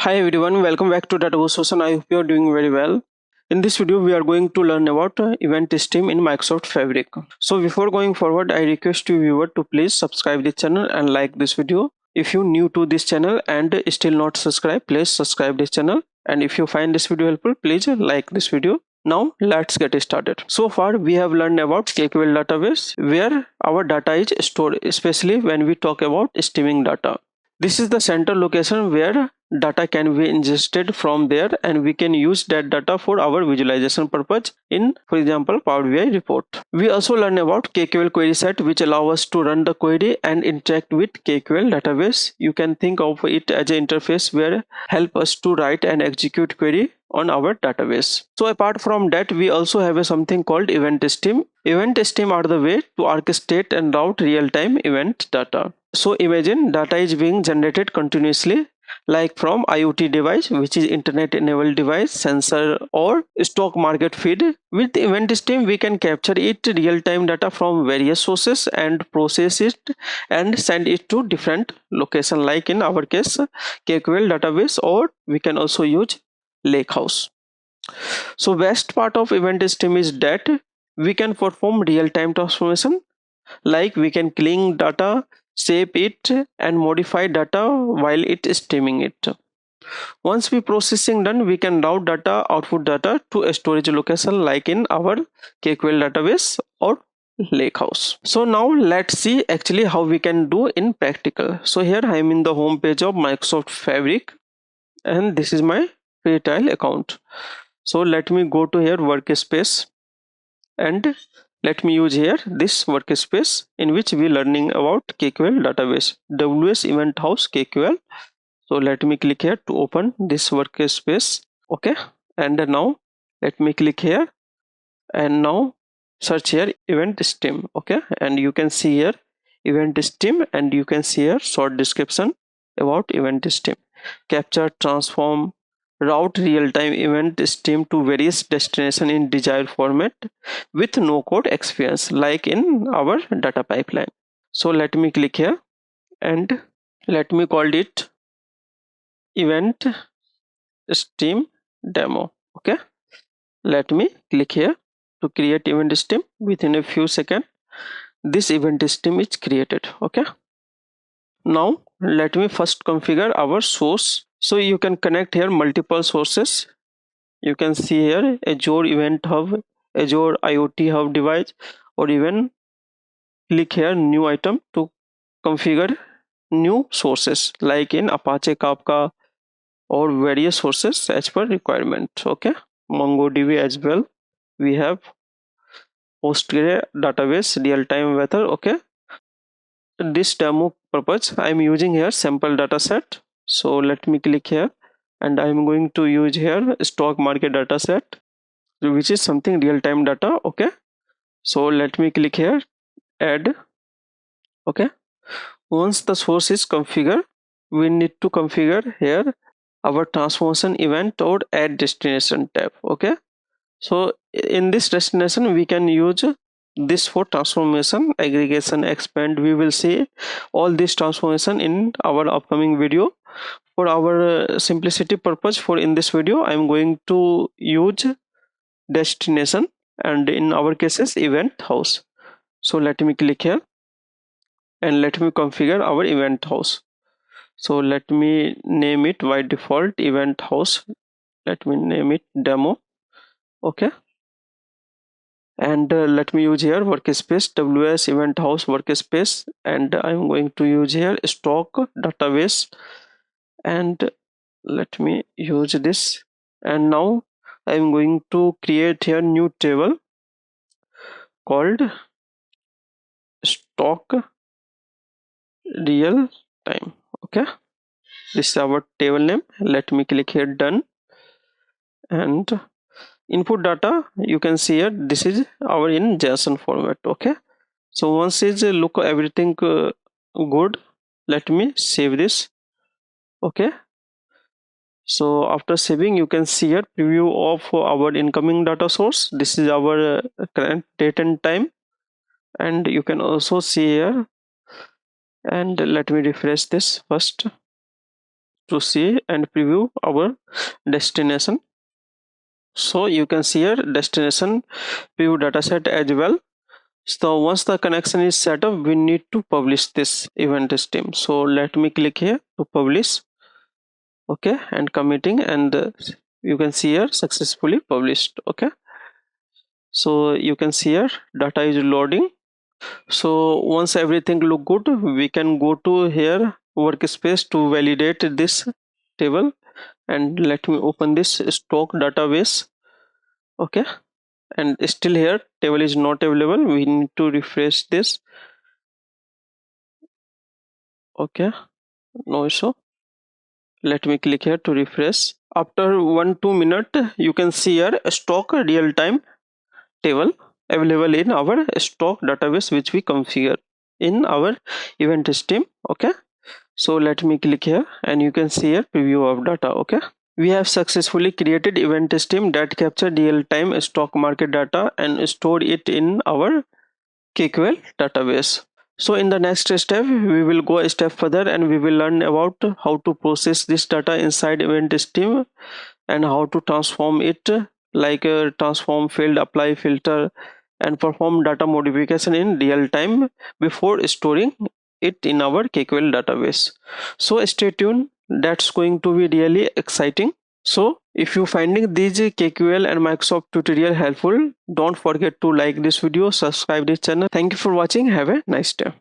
Hi everyone, welcome back to Database Session. I hope you are doing very well. In this video, we are going to learn about event stream in Microsoft Fabric. So before going forward, I request you viewer to please subscribe this channel and like this video. If you new to this channel and still not subscribed, please subscribe this channel. And if you find this video helpful, please like this video. Now let's get started. So far we have learned about KQL database where our data is stored, especially when we talk about streaming data. This is the central location where data can be ingested from there, and we can use that data for our visualization purpose in, for example, Power BI report. We also learn about KQL query set, which allow us to run the query and interact with KQL database. You can think of it as an interface where help us to write and execute query on our database. So apart from that, we also have something called event stream. Event stream are the way to orchestrate and route real-time event data. So imagine data is being generated continuously, like from IoT device, which is internet enabled device, sensor or stock market feed. With event stream, we can capture it real-time data from various sources and process it and send it to different location, like in our case KQL database, or we can also use Lakehouse. So best part of event stream is that we can perform real-time transformation, like we can clean data, shape it and modify data while it is streaming it. Once we processing done, we can route data, output data to a storage location like in our KQL database or Lakehouse. So now let's see actually how we can do in practical. So here I am in the home page of Microsoft Fabric and this is my free trial account. So let me go to here workspace and let me use here this workspace in which we learning about KQL database, WS event house KQL. So let me click here to open this workspace. Okay, and now let me click here and now search here event stream. Okay, and you can see here event stream and you can see here short description about event stream: capture, transform, route real-time event stream to various destination in desired format with no code experience, like in our data pipeline. So let me click here and let me call it event stream demo. Okay, let me click here to create event stream. Within a few seconds this event stream is created. Okay, now let me first configure our source. So you can connect here multiple sources. You can see here Azure Event Hub, Azure IoT Hub device, or even click here new item to configure new sources like in Apache Kafka or various sources as per requirement. Okay, MongoDB as well. We have Postgre database real-time weather. Okay, this demo purpose I'm using here sample data set. So let me click here and I'm going to use here stock market data set, which is something real-time data. Okay, so let me click here add. Okay, once the source is configured, we need to configure here our transformation event or add destination tab. Okay, so in this destination we can use this for transformation, aggregation, expand. We will see all this transformation in our upcoming video. For our simplicity purpose, for in this video I'm going to use destination and in our cases event house. So let me click here and let me configure our event house. So let me name it by default event house. Let me name it demo. Okay, and let me use here workspace WS event house workspace, and I'm going to use here stock database, and let me use this. And now I'm going to create here new table called stock real time. Okay, this is our table name. Let me click here done, and input data you can see here this is our in JSON format. Okay, so once is look everything good, let me save this. Okay, so after saving you can see here preview of our incoming data source. This is our current date and time, and you can also see here, and let me refresh this first. to see and preview our destination. So you can see here destination preview dataset as well. So once the connection is set up, we need to publish this event stream. So let me click here to publish. Okay, and committing, and you can see here successfully published. Okay, so you can see here data is loading. So once everything look good, we can go to here workspace to validate this table, and let me open this stock database. Okay, and still here table is not available. We need to refresh this. Okay, no issue. Let me click here to refresh. After 1-2 minutes, you can see here stock real-time table available in our stock database, which we configure in our event stream. Okay, so let me click here, and you can see here preview of data. Okay, we have successfully created event stream that capture real-time stock market data and stored it in our KQL database. So in the next step, we will go a step further and we will learn about how to process this data inside event stream and how to transform it, like transform, field, apply, filter, and perform data modification in real time before storing it in our KQL database. So stay tuned, that's going to be really exciting. So if you finding these KQL and Microsoft tutorial helpful, don't forget to like this video, subscribe this channel. Thank you for watching. Have a nice day.